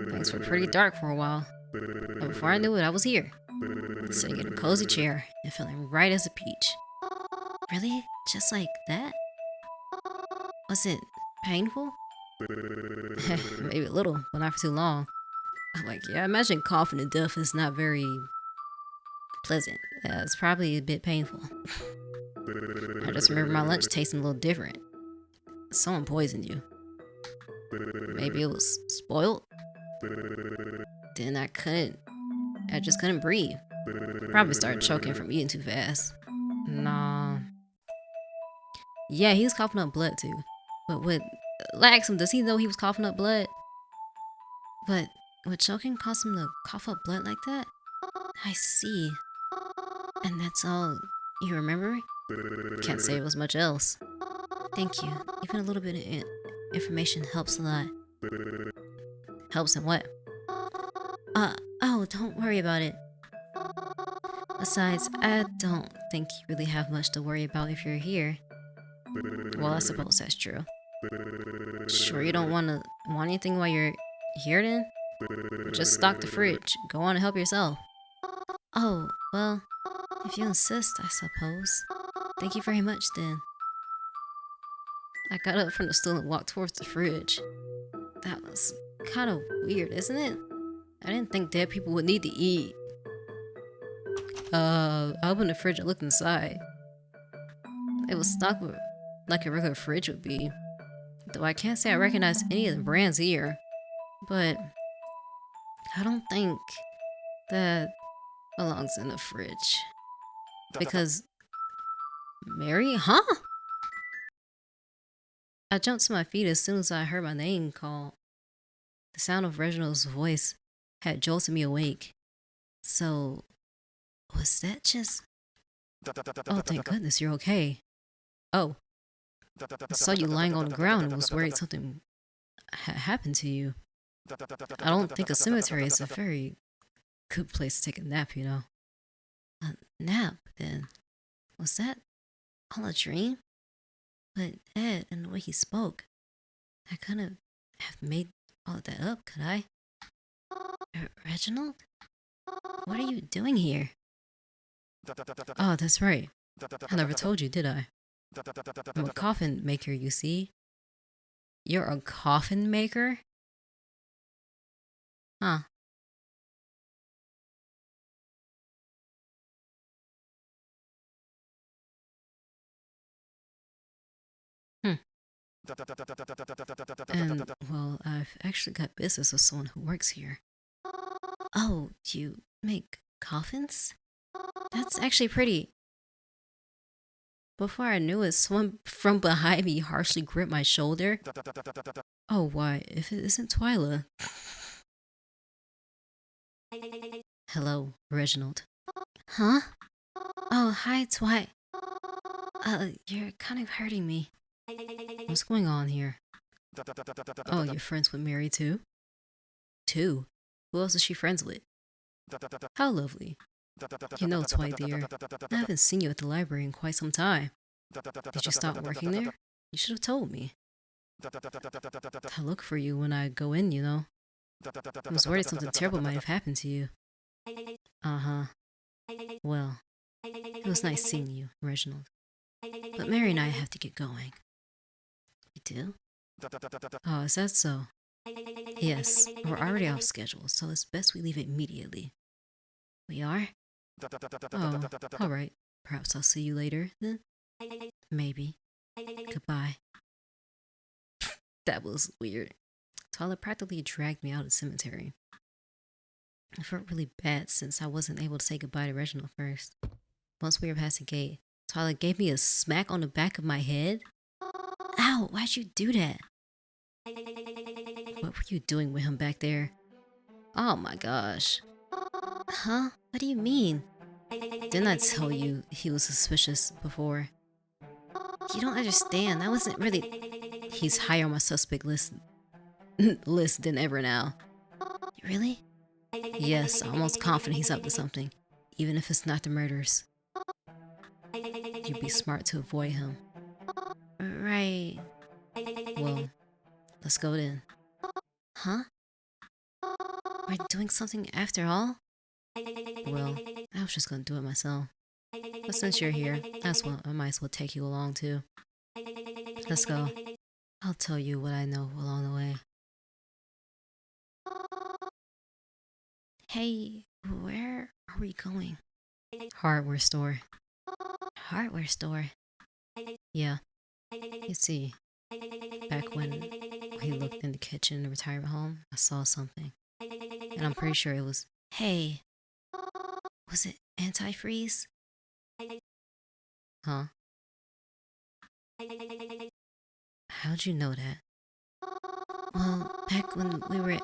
Things were pretty dark for a while. And before I knew it, I was here. Sitting in a cozy chair and feeling right as a peach. Really? Just like that? Was it painful? Maybe a little, but not for too long. I'm like, yeah, I imagine coughing to death is not very pleasant. It's probably a bit painful. I just remember my lunch tasting a little different. Someone poisoned you. Maybe it was spoiled. Then I just couldn't breathe. Probably started choking from eating too fast. Nah. Yeah, he was coughing up blood too. But with Lax him, does he know he was coughing up blood? But would choking cause him to cough up blood like that? I see. And that's all you remember? Can't say it was much else. Thank you. Even a little bit of information helps a lot. Helps in what? Oh, don't worry about it. Besides, I don't think you really have much to worry about if you're here. Well, I suppose that's true. Sure you don't want anything while you're here then? Just stock the fridge. Go on and help yourself. Oh, well, if you insist, I suppose. Thank you very much then. I got up from the stool and walked towards the fridge. That was kind of weird, isn't it? I didn't think dead people would need to eat. I opened the fridge and looked inside. It was stocked with like a regular fridge would be. Though I can't say I recognize any of the brands here. But I don't think that belongs in the fridge. Because Mary? Huh? I jumped to my feet as soon as I heard my name called. The sound of Reginald's voice had jolted me awake. So, was that just... Oh, thank goodness you're okay. Oh, I saw you lying on the ground and was worried something had happened to you. I don't think a cemetery is a very good place to take a nap, you know. A nap, then? Was that all a dream? But Ed and the way he spoke, I couldn't have made all of that up, could I? Reginald? What are you doing here? Oh, that's right. I never told you, did I? I'm a coffin maker, you see. You're a coffin maker? Huh. Hmm. And, well, I've actually got business with someone who works here. Oh, you make coffins? That's actually pretty. Before I knew it, someone from behind me harshly gripped my shoulder. Oh, why, if it isn't Twyla. Hello, Reginald. Huh? Oh, hi, Twy. You're kind of hurting me. What's going on here? Oh, you're friends with Mary too? Too? Who else is she friends with? How lovely. You know, Twy dear, I haven't seen you at the library in quite some time. Did you stop working there? You should have told me. I look for you when I go in, you know. I was worried something terrible might have happened to you. Uh-huh. Well, it was nice seeing you, Reginald. But Mary and I have to get going. You do? Oh, is that so? Yes, we're already off schedule, so it's best we leave it immediately. We are? Oh, alright. Perhaps I'll see you later, then? Maybe. Goodbye. That was weird. Twyla practically dragged me out of the cemetery. I felt really bad since I wasn't able to say goodbye to Reginald first. Once we were past the gate, Twyla gave me a smack on the back of my head. Ow, why'd you do that? What were you doing with him back there? Oh my gosh. Huh? What do you mean? Didn't I tell you he was suspicious before? You don't understand. I wasn't really... He's higher on my suspect list than ever now. Really? Yes, I'm almost confident he's up to something, even if it's not the murders. You'd be smart to avoid him. Right. Well, let's go then. Huh? We're doing something after all? Well, I was just gonna do it myself. But since you're here, I might as well take you along too. Let's go. I'll tell you what I know along the way. Hey, where are we going? Hardware store. Hardware store? Yeah. You see, back when we looked in the kitchen in the retirement home, I saw something. And I'm pretty sure it was... Hey, was it antifreeze? Huh? How'd you know that? Well, back when we were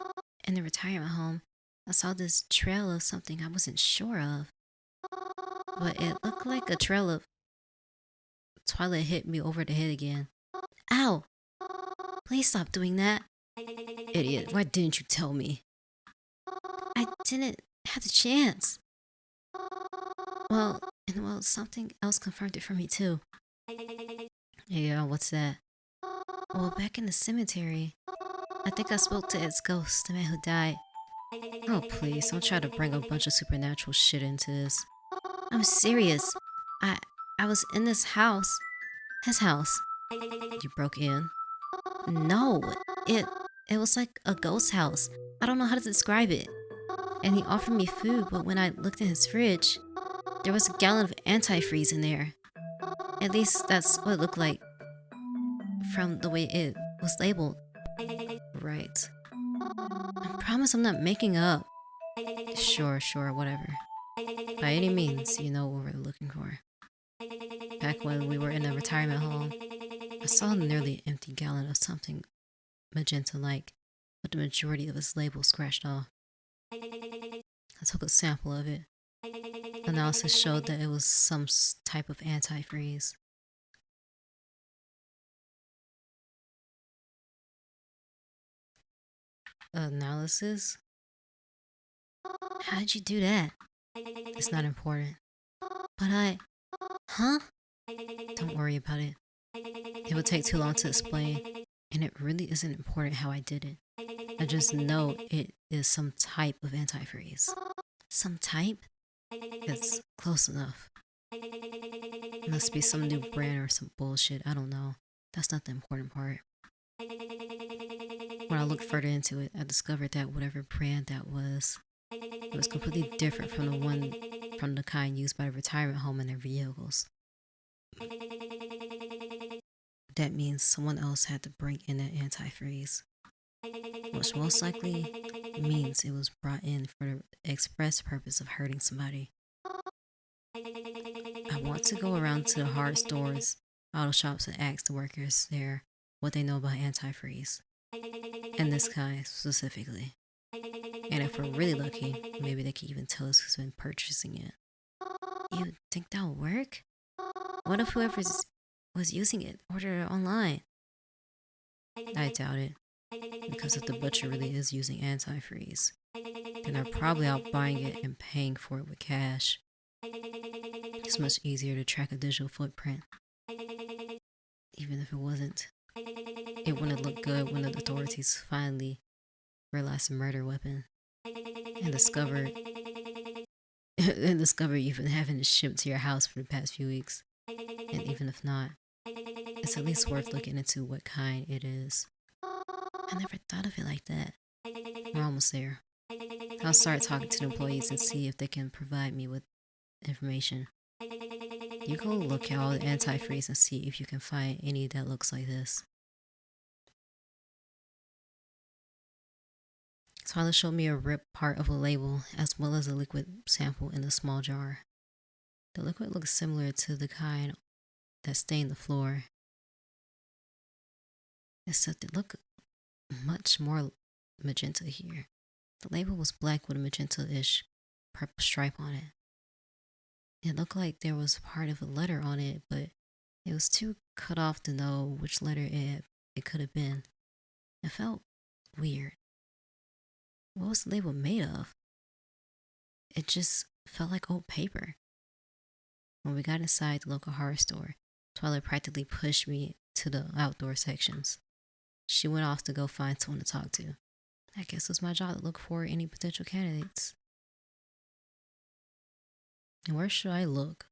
in the retirement home, I saw this trail of something I wasn't sure of. But it looked like a trail of... Twyla hit me over the head again. Ow! Please stop doing that. Idiot, why didn't you tell me? I didn't have the chance. Well, something else confirmed it for me too. Yeah, what's that? Well, back in the cemetery, I think I spoke to Ed's ghost, the man who died. Oh, please, don't try to bring a bunch of supernatural shit into this. I'm serious. I I was in this house. His house. You broke in? No, it it was like a ghost house. I don't know how to describe it. And he offered me food, but when I looked in his fridge, there was a gallon of antifreeze in there. At least that's what it looked like from the way it was labeled. Right. I promise I'm not making up. Sure, whatever. By any means, you know what we're looking for. Back when we were in a retirement home, I saw a nearly empty gallon of something magenta-like, with the majority of its label scratched off. I took a sample of it. Analysis showed that it was some type of antifreeze. Analysis? How did you do that? It's not important. But Huh? Don't worry about it. It would take too long to explain, and it really isn't important how I did it. I just know it is some type of antifreeze. Some type? It's close enough. It must be some new brand or some bullshit. I don't know. That's not the important part. When I looked further into it, I discovered that whatever brand that was, it was completely different from the kind used by the retirement home and their vehicles. That means someone else had to bring in that antifreeze, which most likely means it was brought in for the express purpose of hurting somebody. I want to go around to the hard stores, auto shops, and ask the workers there what they know about antifreeze, and this kind specifically. And if we're really lucky, maybe they can even tell us who's been purchasing it. You think that'll work? What if whoever was using it ordered it online? I doubt it, because if the butcher really is using antifreeze, then they're probably out buying it and paying for it with cash. It's much easier to track a digital footprint. Even if it wasn't, it wouldn't look good when the authorities finally realized the murder weapon and discovered you've been having it shipped to your house for the past few weeks. And even if not, it's at least worth looking into what kind it is. I never thought of it like that. We're almost there. I'll start talking to the employees and see if they can provide me with information. You go look at all the antifreeze and see if you can find any that looks like this. Twyla showed me a ripped part of a label as well as a liquid sample in a small jar. The liquid looks similar to the kind that stained the floor, except it looked much more magenta here. The label was black with a magenta-ish purple stripe on it. It looked like there was part of a letter on it, but it was too cut off to know which letter it could have been. It felt weird. What was the label made of? It just felt like old paper. When we got inside the local horror store, Twyla practically pushed me to the outdoor sections. She went off to go find someone to talk to. I guess it was my job to look for any potential candidates. And where should I look?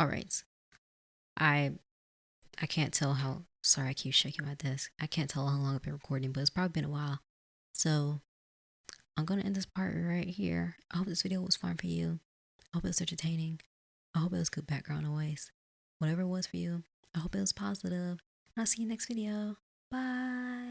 Alright. I can't tell how... Sorry, I keep shaking my desk. I can't tell how long I've been recording, but it's probably been a while. So, I'm going to end this part right here. I hope this video was fun for you. I hope it was entertaining. I hope it was good background noise. Whatever it was for you, I hope it was positive. And I'll see you next video. Bye.